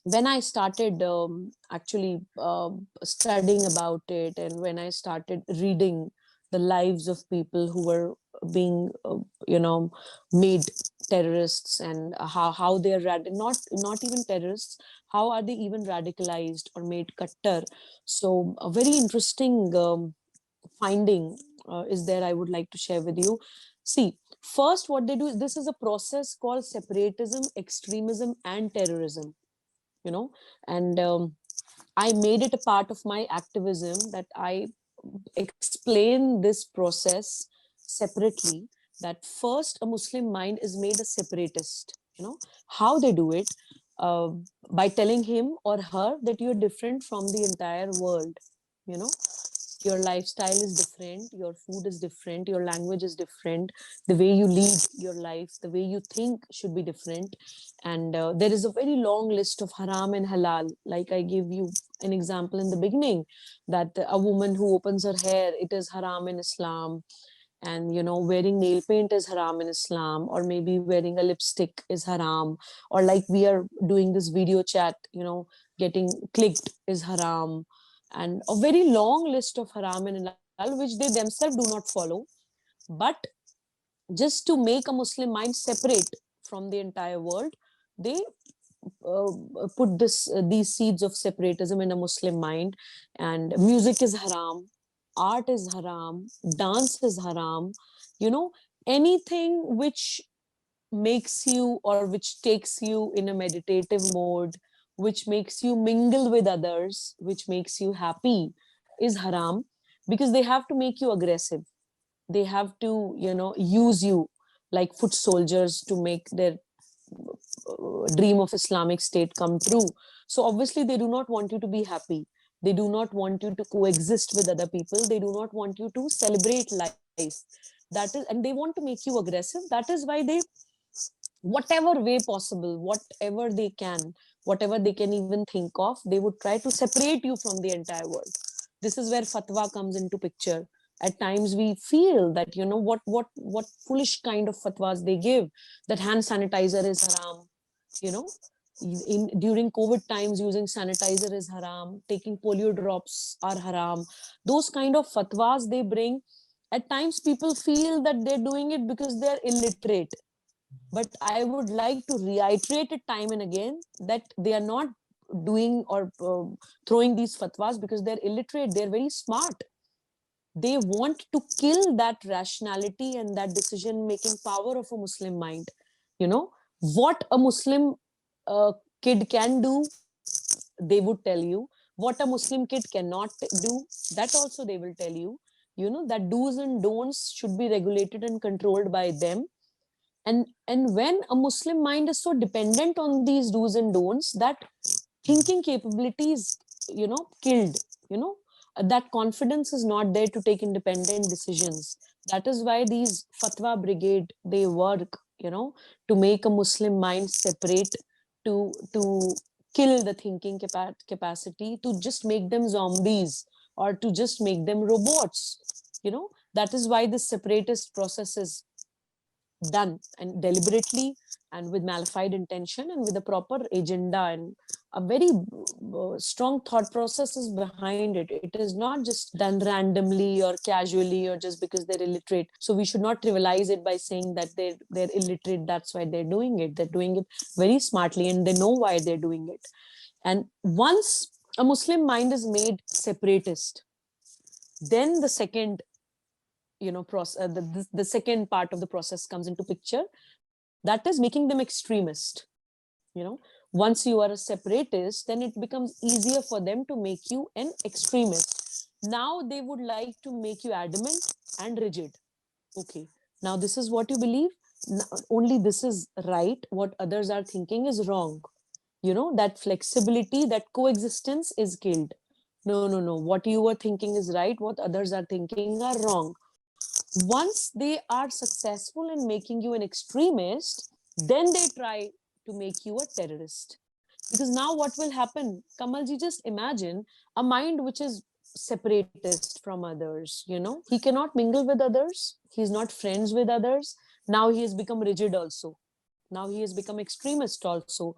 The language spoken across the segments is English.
when I started actually studying about it, and when I started reading the lives of people who were being, made terrorists, and how they are not even terrorists, how are they even radicalized or made kattar. So a very interesting finding is there I would like to share with you. See, first, what they do is, this is a process called separatism, extremism, and terrorism. You know, and I made it a part of my activism that I explain this process separately. That first, a Muslim mind is made a separatist. How they do it, uh, by telling him or her that you're different from the entire world. you know your lifestyle is different, your food is different, your language is different, the way you lead your life, the way you think should be different. And there is a very long list of haram and halal. Like I gave you an example in the beginning, that a woman who opens her hair, it is haram in Islam. And wearing nail paint is haram in Islam, or maybe wearing a lipstick is haram, or like we are doing this video chat, getting clicked is haram. And a very long list of haram and halal which they themselves do not follow. But just to make a Muslim mind separate from the entire world, they uh, put these seeds of separatism in a Muslim mind. And music is haram, art is haram, dance is haram. You know, anything which makes you, or which takes you in a meditative mode, which makes you mingle with others, which makes you happy, is haram, because they have to make you aggressive. They have to, use you like foot soldiers to make their dream of Islamic State come true. So obviously, they do not want you to be happy. They do not want you to coexist with other people. They do not want you to celebrate life. That is, and they want to make you aggressive. That is why they, whatever way possible, whatever they can even think of, they would try to separate you from the entire world. This is where fatwa comes into picture. At times we feel that, what foolish kind of fatwas they give, that hand sanitizer is haram. you know During COVID times, using sanitizer is haram, taking polio drops are haram. Those kind of fatwas they bring. At times people feel that they're doing it because they're illiterate, but I would like to reiterate it time and again that they are not doing or throwing these fatwas because they're illiterate. They're very smart. They want to kill that rationality and that decision making power of a Muslim mind. What a Muslim uh, kid can do, they would tell you. What a Muslim kid cannot do, that also they will tell you. That do's and don'ts should be regulated and controlled by them. And when a Muslim mind is so dependent on these do's and don'ts, that thinking capability is, killed. you know that confidence is not there to take independent decisions. That is why these fatwa brigade, they work, to make a Muslim mind separate, to kill the thinking capacity, to just make them zombies, or to just make them robots. That is why this separatist process is done, and deliberately, and with malified intention, and with a proper agenda, and a very strong thought process is behind it. It is not just done randomly or casually, or just because they're illiterate. So we should not trivialize it by saying that they're illiterate, that's why they're doing it. They're doing it very smartly, and they know why they're doing it. And once a Muslim mind is made separatist, then the second, process, the second part of the process comes into picture. That is making them extremist. you know Once you are a separatist, then it becomes easier for them to make you an extremist. Now they would like to make you adamant and rigid. Okay, now this is what you believe. Only this is right, what others are thinking is wrong. That flexibility, that coexistence is killed. No, no, no, what you were thinking is right, what others are thinking are wrong. Once they are successful in making you an extremist, then they try to make you a terrorist. Because now what will happen, Kamalji, just imagine a mind which is separatist from others. He cannot mingle with others, he's not friends with others. Now he has become rigid also. Now he has become extremist also.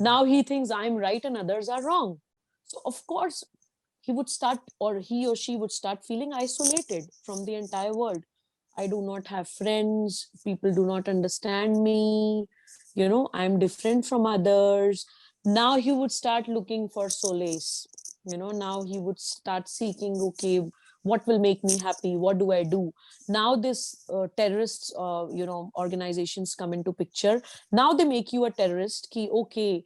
Now he thinks I'm right and others are wrong. So of course he would start, or he or she would start feeling isolated from the entire world. I do not have friends, people do not understand me, I'm different from others. Now he would start looking for solace. Now he would start seeking, okay, what will make me happy, what do I do? Now this terrorists organizations come into picture. Now they make you a terrorist ki, okay,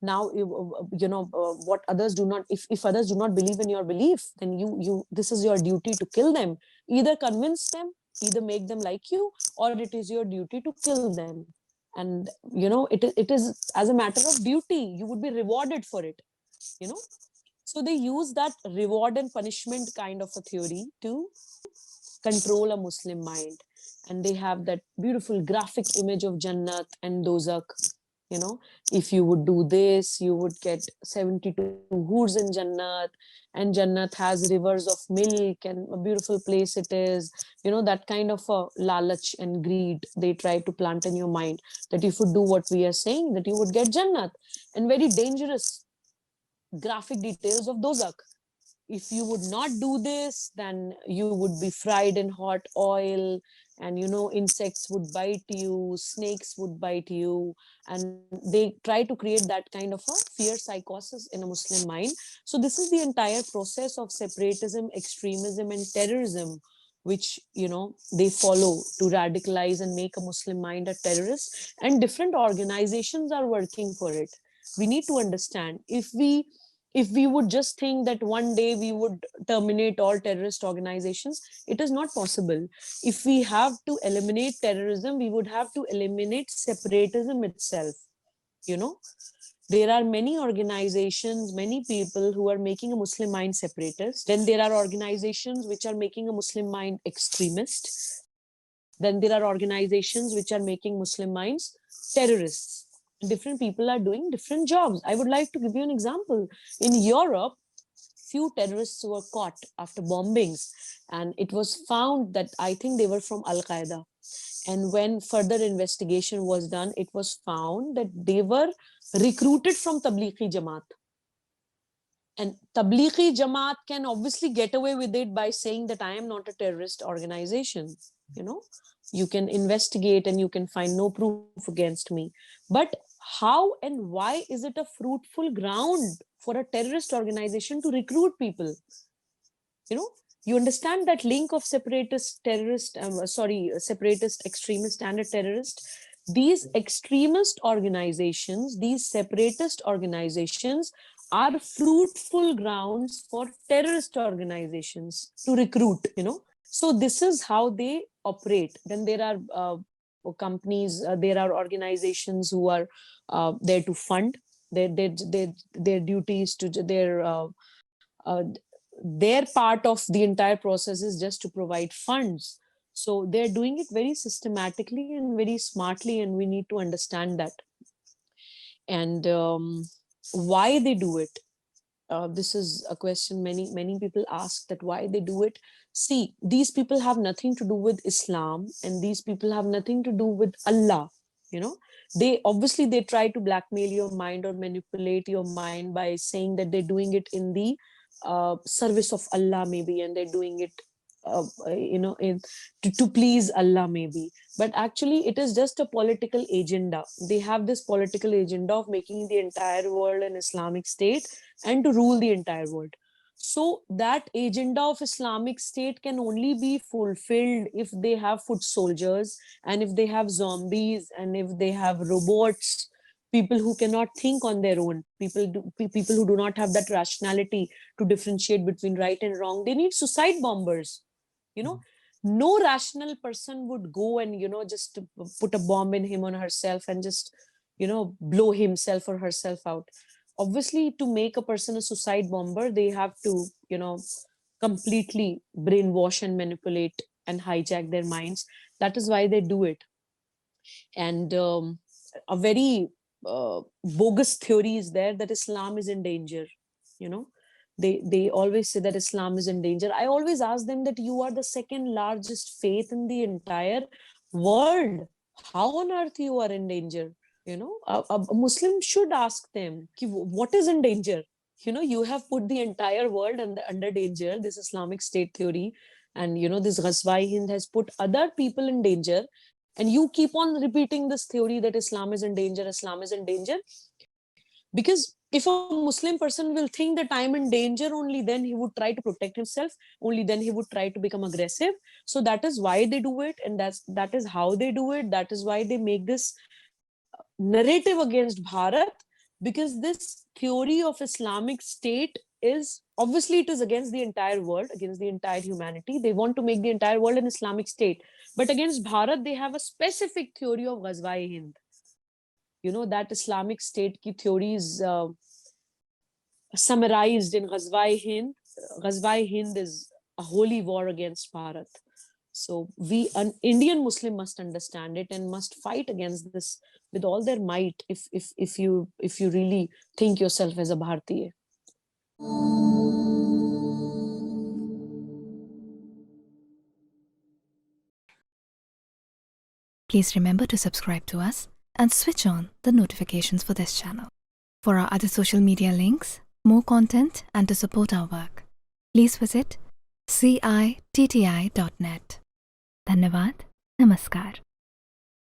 now what others do not, if others do not believe in your belief, then you this is your duty to kill them. Either convince them, either make them like you, or it is your duty to kill them. And it is as a matter of duty, you would be rewarded for it. you know so they use that reward and punishment kind of a theory to control a Muslim mind. And they have that beautiful graphic image of Jannat and Dozak. You know, if you would do this, you would get 72 hoods in Jannat, and Jannat has rivers of milk, and a beautiful place it is. That kind of a lalach and greed they try to plant in your mind, that if you do what we are saying, that you would get Jannat. And very dangerous graphic details of Dozak. If you would not do this, then you would be fried in hot oil, and insects would bite you, snakes would bite you. And they try to create that kind of a fear psychosis in a Muslim mind. So this is the entire process of separatism, extremism, and terrorism, which they follow to radicalize and make a Muslim mind a terrorist. And different organizations are working for it. We need to understand, if we would just think that one day we would terminate all terrorist organizations, it is not possible. If we have to eliminate terrorism, we would have to eliminate separatism itself. you know there are many organizations, many people who are making a Muslim mind separatist. Then there are organizations which are making a Muslim mind extremist. Then there are organizations which are making Muslim minds terrorists. Different people are doing different jobs. I would like to give you an example. In Europe, few terrorists were caught after bombings, and it was found that I think they were from Al Qaeda. And when further investigation was done, it was found that they were recruited from Tablighi Jamaat. And Tablighi Jamaat can obviously get away with it by saying that I am not a terrorist organization. You can investigate and you can find no proof against me. But how and why is it a fruitful ground for a terrorist organization to recruit people? You understand that link of separatist terrorist, separatist extremist and a terrorist. These extremist organizations, these separatist organizations are fruitful grounds for terrorist organizations to recruit. So this is how they operate. Then there are companies, there are organizations who are there to fund. Their duties to their part of the entire process is just to provide funds. So they're doing it very systematically and very smartly, and we need to understand that. And why they do it, this is a question many people ask, that why they do it. See, these people have nothing to do with Islam, and these people have nothing to do with Allah. They try to blackmail your mind or manipulate your mind by saying that they're doing it in the service of Allah maybe, and they're doing it to please Allah maybe. But actually it is just a political agenda. They have this political agenda of making the entire world an Islamic state and to rule the entire world. So that agenda of Islamic state can only be fulfilled if they have foot soldiers, and if they have zombies, and if they have robots, people who cannot think on their own, people who do not have that rationality to differentiate between right and wrong. They need suicide bombers. No rational person would go and just put a bomb in him or herself and just blow himself or herself out. Obviously, to make a person a suicide bomber, they have to completely brainwash and manipulate and hijack their minds. That is why they do it. And a very bogus theory is there that Islam is in danger. They always say that Islam is in danger. I always ask them that you are the second largest faith in the entire world. How on earth you are in danger? A Muslim should ask them, what is in danger? You have put the entire world under danger, this Islamic State theory. And, this Ghazwa-e-Hind has put other people in danger. And you keep on repeating this theory that Islam is in danger, Islam is in danger. Because if a Muslim person will think that I'm in danger, only then he would try to protect himself, only then he would try to become aggressive. So that is why they do it, and that is how they do it. That is why they make this narrative against Bharat, because this theory of Islamic State is obviously, it is against the entire world, against the entire humanity. They want to make the entire world an Islamic State. But against Bharat, they have a specific theory of Ghazwa-e-Hind. That Islamic State ki theory is summarized in Ghazwa-e-Hind. Ghazwa-e-Hind is a holy war against Bharat. So an Indian Muslim must understand it and must fight against this with all their might if you really think yourself as a Bharatiya. Please remember to subscribe to us and switch on the notifications for this channel. For our other social media links, more content, and to support our work, please visit citti.net. Dhanyavad. Namaskar.